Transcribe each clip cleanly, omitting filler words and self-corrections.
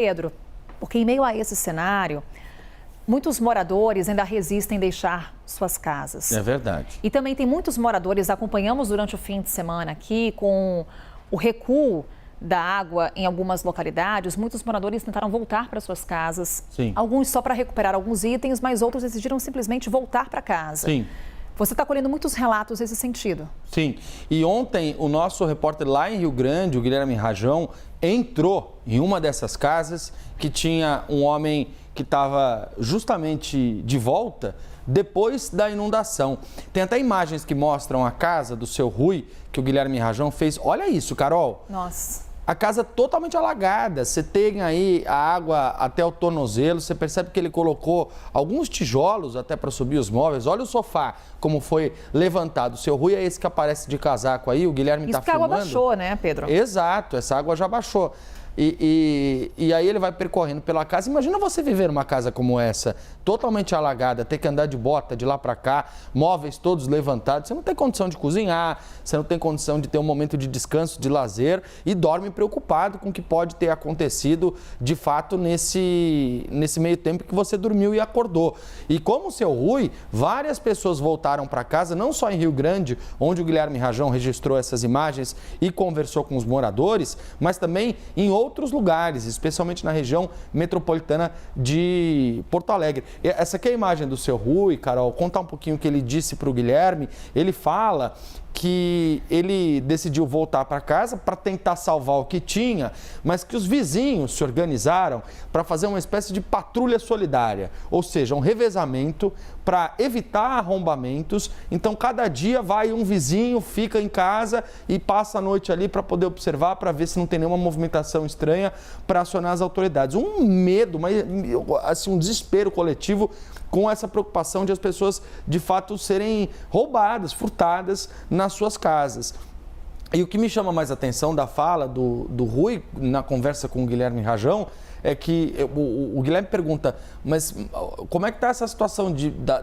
Pedro, porque em meio a esse cenário, muitos moradores ainda resistem em deixar suas casas. É verdade. E também tem muitos moradores, acompanhamos durante o fim de semana aqui, com o recuo da água em algumas localidades, muitos moradores tentaram voltar para suas casas. Sim. Alguns só para recuperar alguns itens, mas outros decidiram simplesmente voltar para casa. Sim. Você está colhendo muitos relatos nesse sentido. Sim, e ontem o nosso repórter lá em Rio Grande, o Guilherme Rajão, entrou em uma dessas casas que tinha um homem que estava justamente de volta depois da inundação. Tem até imagens que mostram a casa do seu Rui, que o Guilherme Rajão fez. Olha isso, Carol. Nossa. A casa totalmente alagada, você tem aí a água até o tornozelo, você percebe que ele colocou alguns tijolos até para subir os móveis. Olha o sofá, como foi levantado. O seu Rui é esse que aparece de casaco aí, o Guilherme está filmando. Isso que a água baixou, né, Pedro? Exato, essa água já baixou. E aí ele vai percorrendo pela casa. Imagina você viver numa casa como essa, totalmente alagada, ter que andar de bota de lá para cá, móveis todos levantados. Você não tem condição de cozinhar, você não tem condição de ter um momento de descanso, de lazer e dorme preocupado com o que pode ter acontecido de fato nesse meio tempo que você dormiu e acordou. E como o seu Rui, várias pessoas voltaram para casa, não só em Rio Grande, onde o Guilherme Rajão registrou essas imagens e conversou com os moradores, mas também em outros lugares, especialmente na região metropolitana de Porto Alegre. Essa aqui é a imagem do seu Rui, Carol. Contar um pouquinho o que ele disse para o Guilherme. Ele fala que ele decidiu voltar para casa para tentar salvar o que tinha, mas que os vizinhos se organizaram para fazer uma espécie de patrulha solidária, ou seja, um revezamento para evitar arrombamentos. Então, cada dia vai um vizinho, fica em casa e passa a noite ali para poder observar, para ver se não tem nenhuma movimentação estranha, para acionar as autoridades. Um medo, assim, um desespero coletivo com essa preocupação de as pessoas, de fato, serem roubadas, furtadas nas suas casas. E o que me chama mais atenção da fala do Rui, na conversa com o Guilherme Rajão, é que o Guilherme pergunta, mas como é que está essa situação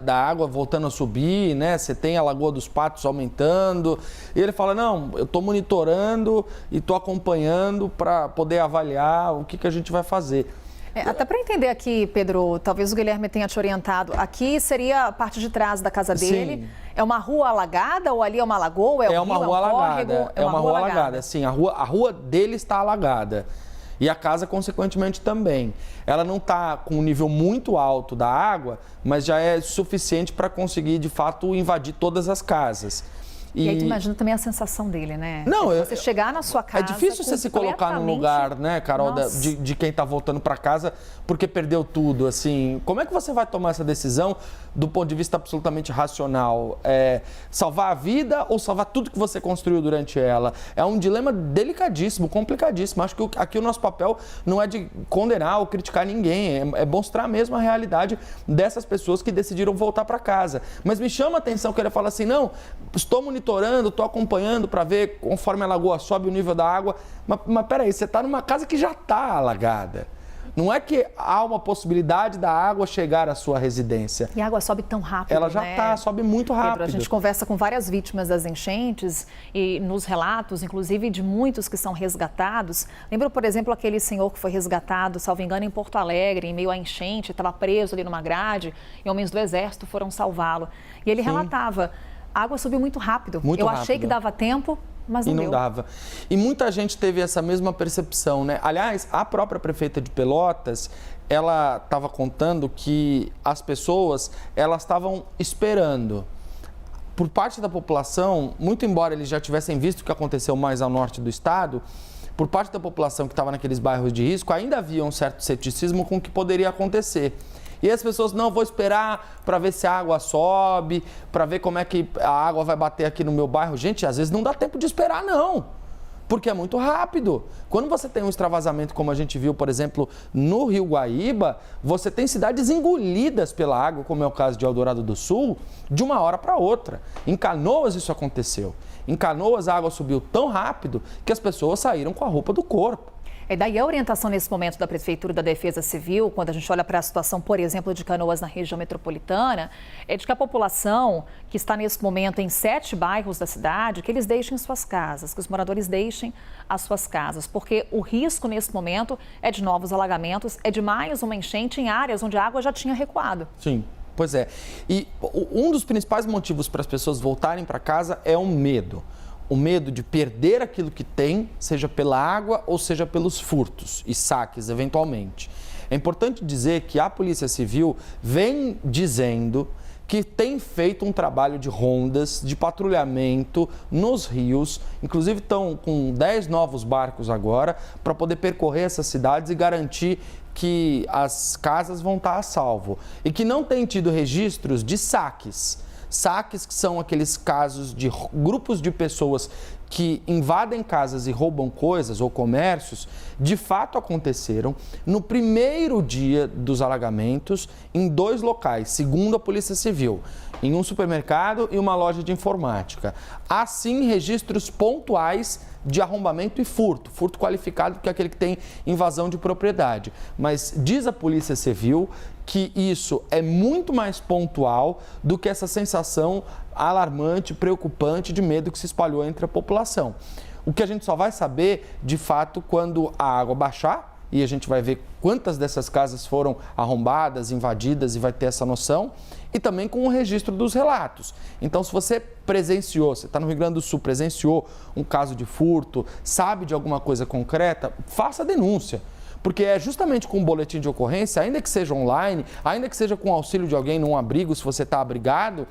da água voltando a subir, né? Você tem a Lagoa dos Patos aumentando. E ele fala, não, eu estou monitorando e estou acompanhando para poder avaliar o que a gente vai fazer. Até para entender aqui, Pedro, talvez o Guilherme tenha te orientado. Aqui seria a parte de trás da casa dele. Sim. É uma rua alagada ou ali é uma lagoa? É uma rua alagada. É uma rua alagada. Sim, a rua dele está alagada. E a casa, consequentemente, também. Ela não está com um nível muito alto da água, mas já é suficiente para conseguir, de fato, invadir todas as casas. E aí tu imagina também a sensação dele, né? Não, você chegar na sua casa. É difícil você se colocar no lugar, né, Carol, de quem está voltando para casa porque perdeu tudo, assim. Como é que você vai tomar essa decisão do ponto de vista absolutamente racional? Salvar a vida ou salvar tudo que você construiu durante ela? É um dilema delicadíssimo, complicadíssimo. Acho que aqui o nosso papel não é de condenar ou criticar ninguém, é mostrar mesmo a realidade dessas pessoas que decidiram voltar para casa. Mas me chama a atenção que ele fala assim, não, estou monitorando, estou acompanhando para ver conforme a lagoa sobe o nível da água. Mas peraí, você está numa casa que já está alagada. Não é que há uma possibilidade da água chegar à sua residência. E a água sobe tão rápido, ela já está, sobe muito rápido. Pedro, a gente conversa com várias vítimas das enchentes e nos relatos, inclusive de muitos que são resgatados. Lembro, por exemplo, aquele senhor que foi resgatado, salvo engano, em Porto Alegre, em meio à enchente, estava preso ali numa grade e homens do Exército foram salvá-lo. E ele relatava, a água subiu muito rápido. Eu achei que dava tempo, mas não deu. E não dava. E muita gente teve essa mesma percepção, né? Aliás, a própria prefeita de Pelotas, ela estava contando que as pessoas, elas estavam esperando. Por parte da população, muito embora eles já tivessem visto o que aconteceu mais ao norte do estado, por parte da população que estava naqueles bairros de risco, ainda havia um certo ceticismo com o que poderia acontecer. E as pessoas, não, vou esperar para ver se a água sobe, para ver como é que a água vai bater aqui no meu bairro. Gente, às vezes não dá tempo de esperar, não, porque é muito rápido. Quando você tem um extravasamento, como a gente viu, por exemplo, no Rio Guaíba, você tem cidades engolidas pela água, como é o caso de Eldorado do Sul, de uma hora para outra. Em Canoas isso aconteceu. Em Canoas a água subiu tão rápido que as pessoas saíram com a roupa do corpo. Daí a orientação nesse momento da Prefeitura e da Defesa Civil, quando a gente olha para a situação, por exemplo, de Canoas na região metropolitana, é de que a população que está nesse momento em 7 bairros da cidade, que eles deixem suas casas, que os moradores deixem as suas casas, porque o risco nesse momento é de novos alagamentos, é de mais uma enchente em áreas onde a água já tinha recuado. Sim. Pois é. E um dos principais motivos para as pessoas voltarem para casa é o medo. O medo de perder aquilo que tem, seja pela água ou seja pelos furtos e saques, eventualmente. É importante dizer que a Polícia Civil vem dizendo que tem feito um trabalho de rondas, de patrulhamento nos rios, inclusive estão com 10 novos barcos agora, para poder percorrer essas cidades e garantir que as casas vão estar a salvo. E que não tem tido registros de saques. Saques que são aqueles casos de grupos de pessoas que invadem casas e roubam coisas ou comércios, de fato aconteceram no primeiro dia dos alagamentos em 2 locais, segundo a Polícia Civil, em um supermercado e uma loja de informática. Há sim registros pontuais de arrombamento e furto qualificado, que é aquele que tem invasão de propriedade. Mas diz a Polícia Civil que isso é muito mais pontual do que essa sensação alarmante, preocupante de medo que se espalhou entre a população. O que a gente só vai saber, de fato, quando a água baixar, e a gente vai ver quantas dessas casas foram arrombadas, invadidas, e vai ter essa noção, e também com o registro dos relatos. Então, se você presenciou, você está no Rio Grande do Sul, presenciou um caso de furto, sabe de alguma coisa concreta, faça a denúncia. Porque é justamente com o boletim de ocorrência, ainda que seja online, ainda que seja com o auxílio de alguém num abrigo, se você está abrigado,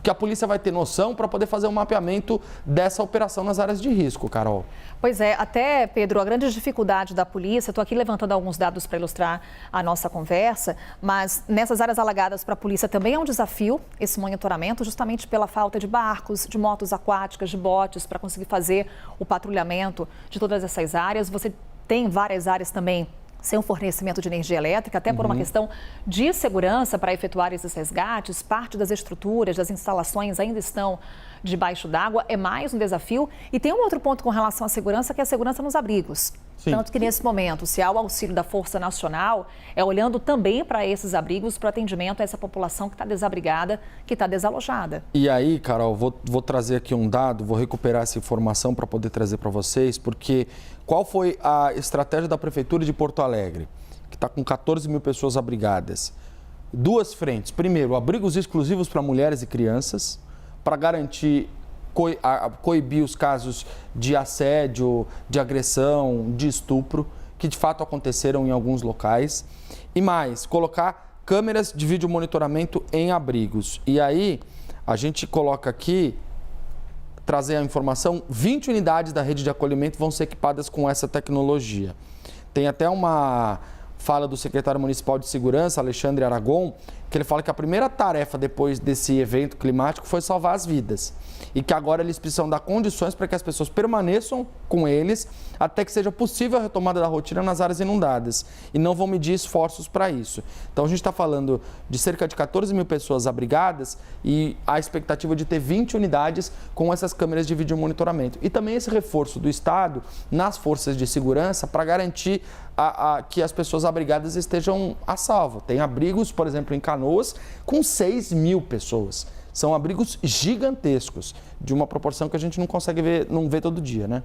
que a polícia vai ter noção para poder fazer um mapeamento dessa operação nas áreas de risco, Carol. Pois é, até, Pedro, a grande dificuldade da polícia, estou aqui levantando alguns dados para ilustrar a nossa conversa, mas nessas áreas alagadas para a polícia também é um desafio esse monitoramento, justamente pela falta de barcos, de motos aquáticas, de botes, para conseguir fazer o patrulhamento de todas essas áreas. Você tem várias áreas também sem o fornecimento de energia elétrica, até por uma questão de segurança para efetuar esses resgates. Parte das estruturas, das instalações ainda estão debaixo d'água, é mais um desafio. E tem um outro ponto com relação à segurança, que é a segurança nos abrigos. Sim. Tanto que nesse momento, se há o auxílio da Força Nacional, é olhando também para esses abrigos, para atendimento a essa população que está desabrigada, que está desalojada. E aí, Carol, vou trazer aqui um dado, vou recuperar essa informação para poder trazer para vocês, porque qual foi a estratégia da Prefeitura de Porto Alegre, que está com 14 mil pessoas abrigadas? 2 frentes. Primeiro, abrigos exclusivos para mulheres e crianças, para garantir coibir os casos de assédio, de agressão, de estupro, que de fato aconteceram em alguns locais. E mais, colocar câmeras de vídeo monitoramento em abrigos. E aí, a gente coloca aqui, trazer a informação, 20 unidades da rede de acolhimento vão ser equipadas com essa tecnologia. Tem até uma fala do secretário municipal de segurança, Alexandre Aragon, que ele fala que a primeira tarefa depois desse evento climático foi salvar as vidas. E que agora eles precisam dar condições para que as pessoas permaneçam com eles até que seja possível a retomada da rotina nas áreas inundadas. E não vão medir esforços para isso. Então a gente está falando de cerca de 14 mil pessoas abrigadas e a expectativa de ter 20 unidades com essas câmeras de vídeo monitoramento. E também esse reforço do Estado nas forças de segurança para garantir que as pessoas abrigadas estejam a salvo. Tem abrigos, por exemplo, em Canoas, com 6 mil pessoas. São abrigos gigantescos, de uma proporção que a gente não consegue ver, não vê todo dia, né?